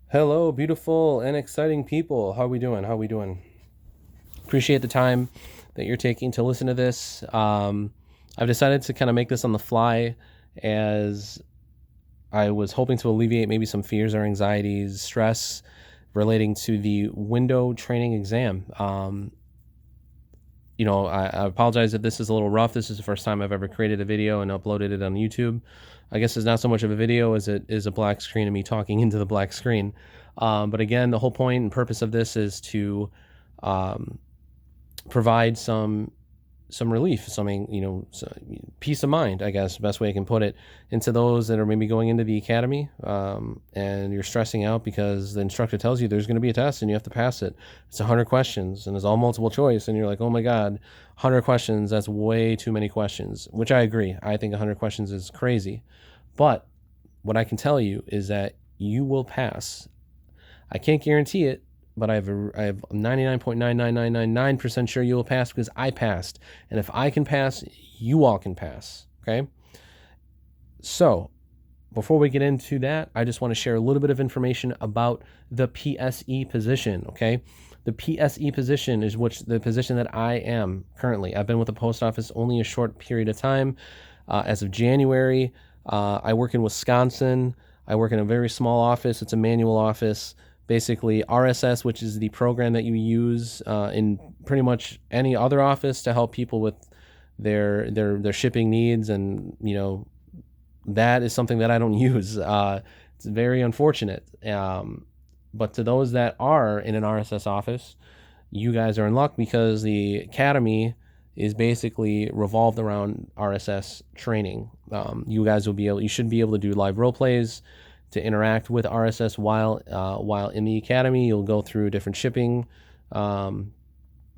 Hello, beautiful and exciting people. How we doing? How we doing? Appreciate the time that you're taking to listen to this. I've decided to kind of make this on the fly as I was hoping to alleviate maybe some fears or anxieties, stress relating to the window training exam. I apologize if this is a little rough. This is the first time I've ever created a video and uploaded it on YouTube. I guess it's not so much of a video as it is a black screen of me talking into the black screen. But again, the whole point and purpose of this is to um, provide some relief, something, peace of mind, I guess, the best way I can put it, into those that are maybe going into the academy, and you're stressing out because the instructor tells you there's going to be a test and you have to pass it. It's 100 questions and it's all multiple choice, and you're like, oh my God, 100 questions, that's way too many questions, which I agree. I think 100 questions is crazy. But what I can tell you is that you will pass. I can't guarantee it, but I have 99.99999% sure you will pass because I passed. And if I can pass, you all can pass. Okay. So before we get into that, I just want to share a little bit of information about the PSE position. Okay. The PSE position is the position that I am currently. I've been with the post office only a short period of time. As of January, I work in Wisconsin. I work in a very small office. It's a manual office. Basically, RSS, which is the program that you use in pretty much any other office to help people with their shipping needs, and that is something that I don't use. It's very unfortunate. But to those that are in an RSS office, you guys are in luck because the academy is basically revolved around RSS training. You should be able to do live role plays to interact with RSS while in the academy. You'll go through different shipping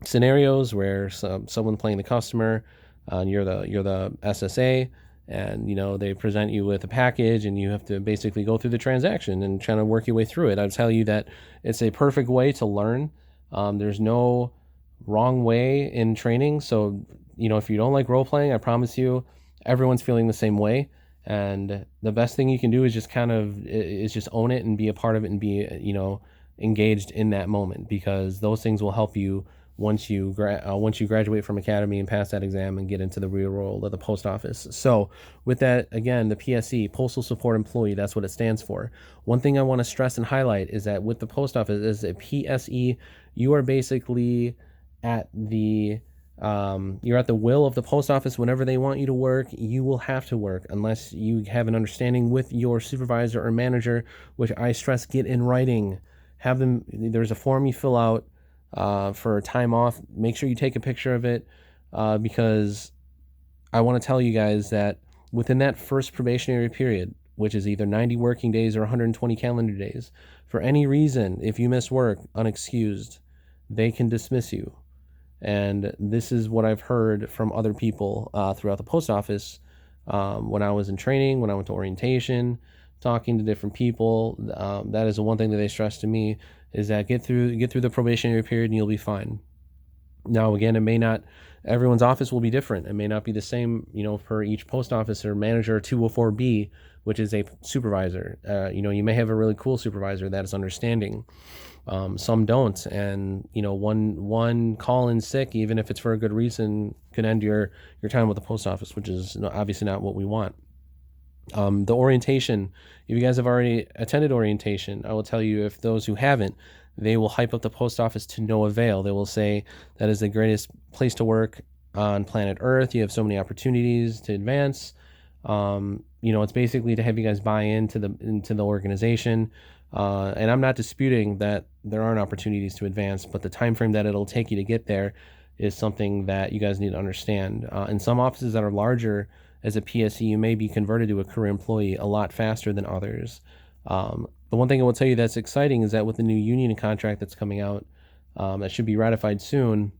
scenarios where someone playing the customer, and you're the SSA, and they present you with a package, and you have to basically go through the transaction and try to work your way through it. I'll tell you that it's a perfect way to learn. There's no wrong way in training. So, if you don't like role playing, I promise you, everyone's feeling the same way. And the best thing you can do is just own it and be a part of it and be, engaged in that moment, because those things will help you once you graduate from academy and pass that exam and get into the real world of the post office. So with that, again, the PSE, Postal Support Employee, that's what it stands for. One thing I want to stress and highlight is that with the post office, as a PSE, you are basically at the you're at the will of the post office. Whenever they want you to work, you will have to work unless you have an understanding with your supervisor or manager, which I stress, get in writing. Have them. There's a form you fill out for time off. Make sure you take a picture of it, because I want to tell you guys that within that first probationary period, which is either 90 working days or 120 calendar days, for any reason, if you miss work unexcused, they can dismiss you. And this is what I've heard from other people throughout the post office, when I was in training, when I went to orientation, talking to different people. That is the one thing that they stress to me, is that get through the probationary period and you'll be fine. Now, again, everyone's office will be different. It may not be the same, for each post office or manager. 204B, which is a supervisor. You may have a really cool supervisor that is understanding. Some don't, and one call in sick, even if it's for a good reason, could end your time with the post office, which is obviously not what we want. The orientation, if you guys have already attended orientation, I will tell you, if those who haven't, they will hype up the post office to no avail. They will say that is the greatest place to work on planet Earth. You have so many opportunities to advance. It's basically to have you guys buy into the organization. And I'm not disputing that there aren't opportunities to advance, but the time frame that it'll take you to get there is something that you guys need to understand. In some offices that are larger, as a PSE, you may be converted to a career employee a lot faster than others. The one thing I will tell you that's exciting is that with the new union contract that's coming out, that should be ratified soon,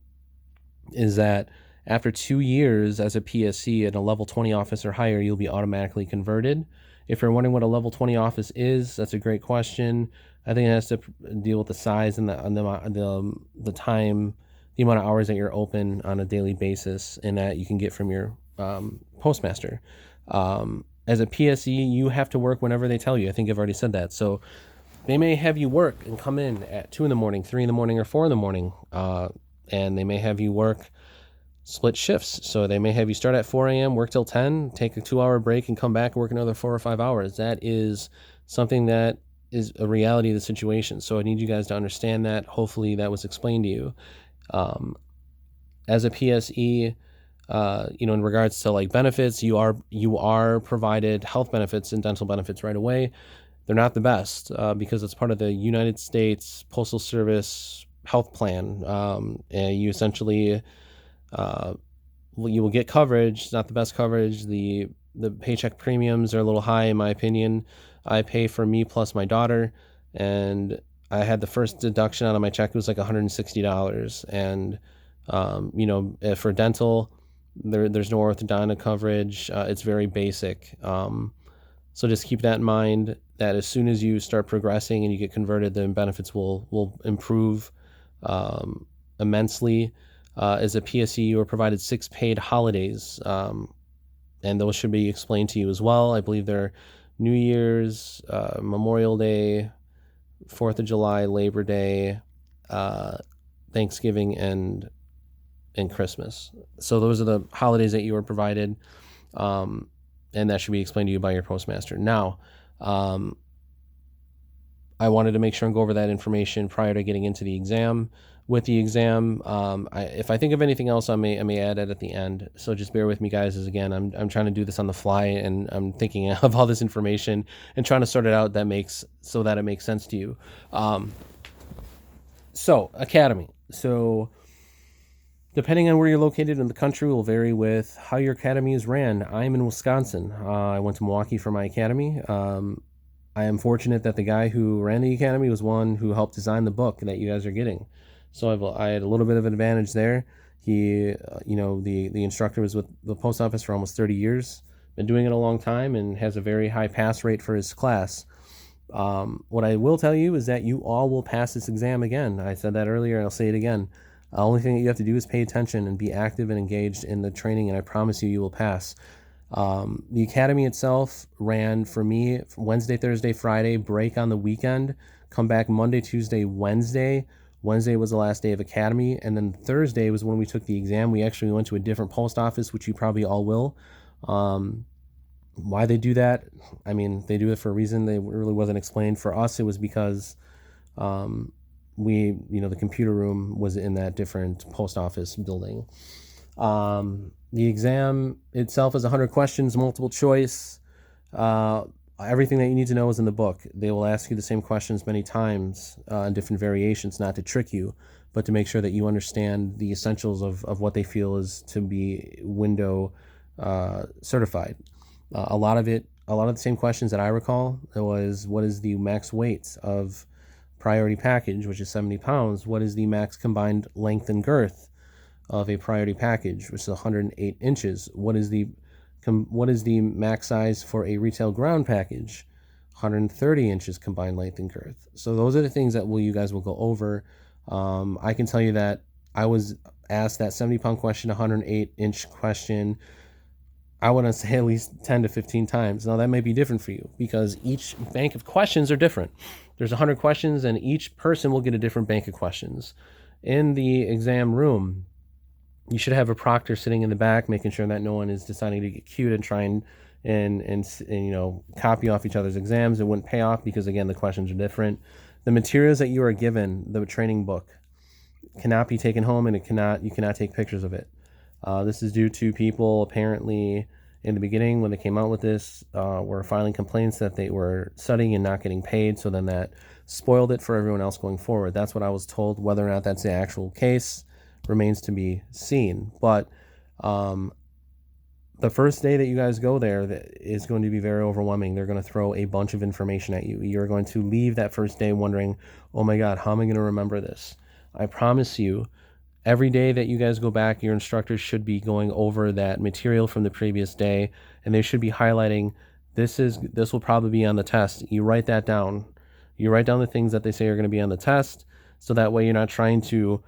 is that after 2 years as a PSE and a level 20 office or higher, you'll be automatically converted. If you're wondering what a level 20 office is, that's a great question. I think it has to deal with the size and the time, the amount of hours that you're open on a daily basis, and that you can get from your postmaster. As a PSE, you have to work whenever they tell you. I think I've already said that. So They may have you work and come in at 2 in the morning, 3 in the morning, or 4 in the morning, and they may have you work split shifts. So they may have you start at 4 a.m., work till 10, take a 2-hour break, and come back and work another 4 or 5 hours. That is something that is a reality of the situation. So I need you guys to understand that. Hopefully that was explained to you. As a PSE, in regards to like benefits, you are provided health benefits and dental benefits right away. They're not the best because it's part of the United States Postal Service health plan. And you essentially you will get coverage. It's not the best coverage. The paycheck premiums are a little high in my opinion. I pay for me plus my daughter, and I had the first deduction out of my check. It was like $160, and for dental, there's no orthodontic coverage. It's very basic. So just keep that in mind, that as soon as you start progressing and you get converted, the benefits will improve immensely. As a PSE, you are provided 6 paid holidays, and those should be explained to you as well. I believe they're New Year's, Memorial Day, 4th of July, Labor Day, Thanksgiving, and Christmas. So those are the holidays that you are provided, and that should be explained to you by your postmaster. Now, I wanted to make sure and go over that information prior to getting into the exam. With the exam, if I think of anything else, I may add it at the end. So just bear with me, guys. As again, I'm trying to do this on the fly, and I'm thinking of all this information and trying to sort it out so that it makes sense to you. So academy. So depending on where you're located in the country will vary with how your academy is ran. I'm in Wisconsin. I went to Milwaukee for my academy. I am fortunate that the guy who ran the academy was one who helped design the book that you guys are getting. So I had a little bit of an advantage there. He, the instructor was with the post office for almost 30 years, been doing it a long time, and has a very high pass rate for his class. What I will tell you is that you all will pass this exam again. I said that earlier, and I'll say it again. The only thing that you have to do is pay attention and be active and engaged in the training, and I promise you will pass. The academy itself ran for me Wednesday, Thursday, Friday, break on the weekend, come back Monday, Tuesday, Wednesday. Wednesday was the last day of academy, and then Thursday was when we took the exam. We actually went to a different post office, which you probably all will. Why they do that? I mean, they do it for a reason. They really wasn't explained. For us, it was because the computer room was in that different post office building. The exam itself is 100 questions, multiple choice. Everything that you need to know is in the book. They will ask you the same questions many times in different variations, not to trick you, but to make sure that you understand the essentials of what they feel is to be window certified. A lot of the same questions that I recall, it was, what is the max weight of priority package, which is 70 pounds? What is the max combined length and girth of a priority package, which is 108 inches? What is the max size for a retail ground package? 130 inches combined length and girth. So those are the things that you guys will go over. I can tell you that I was asked that 70-pound question, 108-inch question, I want to say at least 10 to 15 times. Now, that may be different for you because each bank of questions are different. There's 100 questions, and each person will get a different bank of questions. In the exam room, you should have a proctor sitting in the back, making sure that no one is deciding to get cute and trying and copy off each other's exams. It wouldn't pay off because, again, the questions are different. The materials that you are given, the training book, cannot be taken home, and you cannot take pictures of it. This is due to people apparently in the beginning when they came out with this were filing complaints that they were studying and not getting paid. So then that spoiled it for everyone else going forward. That's what I was told. Whether or not that's the actual case remains to be seen. But the first day that you guys go there is going to be very overwhelming. They're going to throw a bunch of information at you. You're going to leave that first day wondering, oh my God, how am I going to remember this? I promise you, every day that you guys go back, your instructors should be going over that material from the previous day, and they should be highlighting, this will probably be on the test. You write that down. You write down the things that they say are going to be on the test, so that way you're not trying to,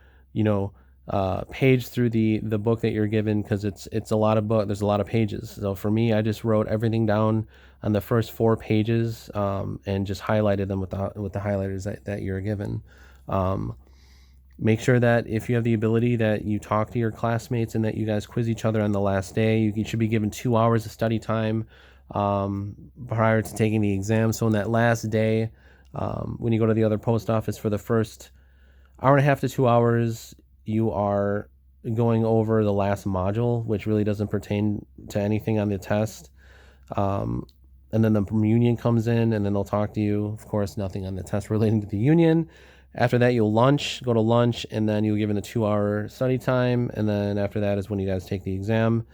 page through the book that you're given, because it's a lot of book. There's a lot of pages. So for me, I just wrote everything down on the first 4 pages, and just highlighted them with the highlighters that you're given. Make sure that if you have the ability that you talk to your classmates and that you guys quiz each other on the last day. You should be given 2 hours of study time prior to taking the exam. So in that last day, when you go to the other post office for the first hour and a half to 2 hours, you are going over the last module, which really doesn't pertain to anything on the test. And then the union comes in, and then they'll talk to you. Of course, nothing on the test relating to the union. After that, you'll go to lunch, and then you'll given a 2-hour study time. And then after that is when you guys take the exam.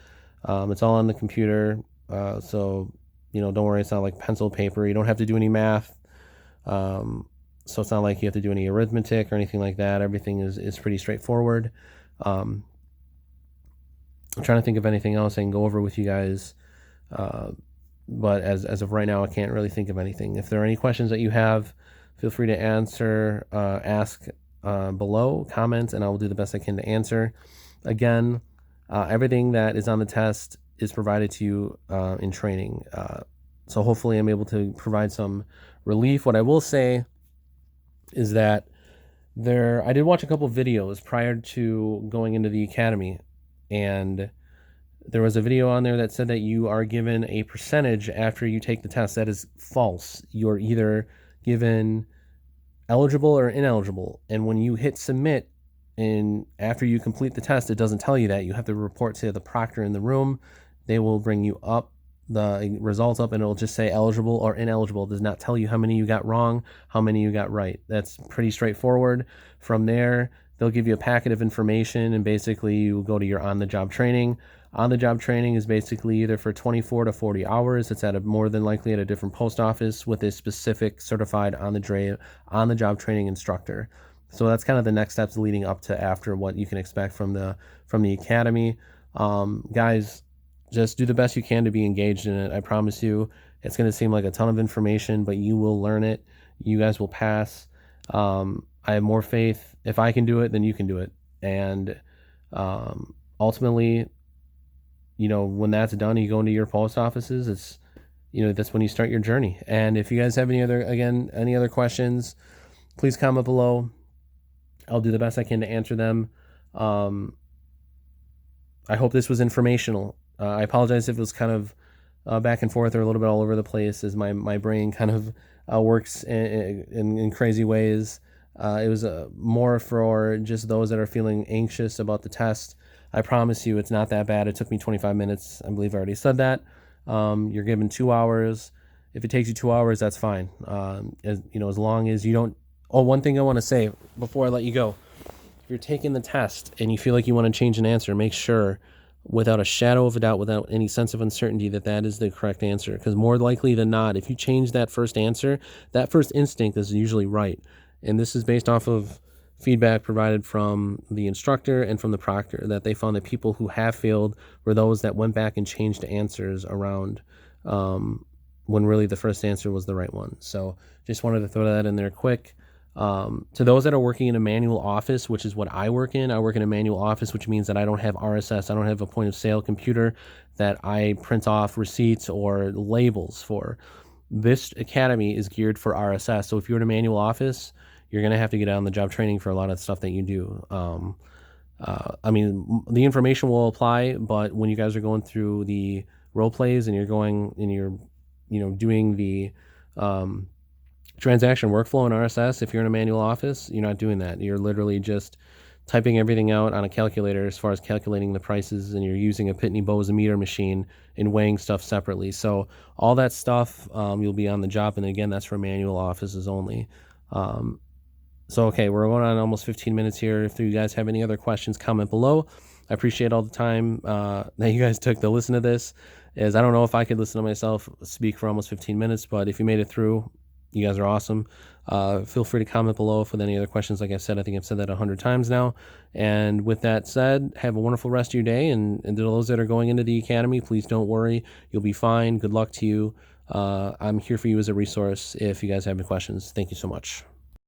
It's all on the computer. So, don't worry. It's not like pencil paper. You don't have to do any math. So it's not like you have to do any arithmetic or anything like that. Everything is pretty straightforward. I'm trying to think of anything else I can go over with you guys. But as of right now, I can't really think of anything. If there are any questions that you have, feel free to ask below, comment, and I will do the best I can to answer. Again, everything that is on the test is provided to you in training. So hopefully I'm able to provide some relief. What I will say is that I did watch a couple videos prior to going into the academy, and there was a video on there that said that you are given a percentage after you take the test. That is false. You're either given eligible or ineligible, and when you hit submit and after you complete the test, it doesn't tell you that. You have to report to the proctor in the room. They will bring you up the results up, and it'll just say eligible or ineligible. It does not tell you how many you got wrong, how many you got right. That's pretty straightforward. From there, they'll give you a packet of information, and basically you go to your on-the-job training. On-the-job training is basically either for 24 to 40 hours. It's more than likely at a different post office with a specific certified on-the-job training instructor. So that's kind of the next steps leading up to after what you can expect from the academy. Guys, just do the best you can to be engaged in it. I promise you, it's going to seem like a ton of information, but you will learn it. You guys will pass. I have more faith. If I can do it, then you can do it. And ultimately, when that's done, you go into your post offices. It's, that's when you start your journey. And if you guys have any other questions, please comment below. I'll do the best I can to answer them. I hope this was informational. I apologize if it was kind of back and forth or a little bit all over the place, as my brain kind of works in crazy ways. It was more for just those that are feeling anxious about the test. I promise you it's not that bad. It took me 25 minutes. I believe I already said that. You're given 2 hours. If it takes you 2 hours, that's fine. As long as you don't... Oh, one thing I want to say before I let you go. If you're taking the test and you feel like you want to change an answer, make sure, without a shadow of a doubt, without any sense of uncertainty, that is the correct answer. Because more likely than not, if you change that first answer, that first instinct is usually right. And this is based off of feedback provided from the instructor and from the proctor, that they found that people who have failed were those that went back and changed answers around when really the first answer was the right one. So just wanted to throw that in there quick. To those that are working in a manual office, which is what I work in a manual office, which means that I don't have RSS. I don't have a point of sale computer that I print off receipts or labels for. This academy is geared for RSS. So if you're in a manual office, you're going to have to get on the job training for a lot of stuff that you do. The information will apply, but when you guys are going through the role plays and you're going and you're, doing the, transaction workflow in RSS, if you're in a manual office, you're not doing that. You're literally just typing everything out on a calculator as far as calculating the prices, and you're using a Pitney Bowes meter machine and weighing stuff separately. So all that stuff, you'll be on the job, and again, that's for manual offices only. Okay, we're going on almost 15 minutes here. If you guys have any other questions, comment below. I appreciate all the time that you guys took to listen to this. I don't know if I could listen to myself speak for almost 15 minutes, but if you made it through, you guys are awesome. Feel free to comment below with any other questions. Like I said, I think I've said that 100 times now. And with that said, have a wonderful rest of your day. And to those that are going into the academy, please don't worry. You'll be fine. Good luck to you. I'm here for you as a resource if you guys have any questions. Thank you so much.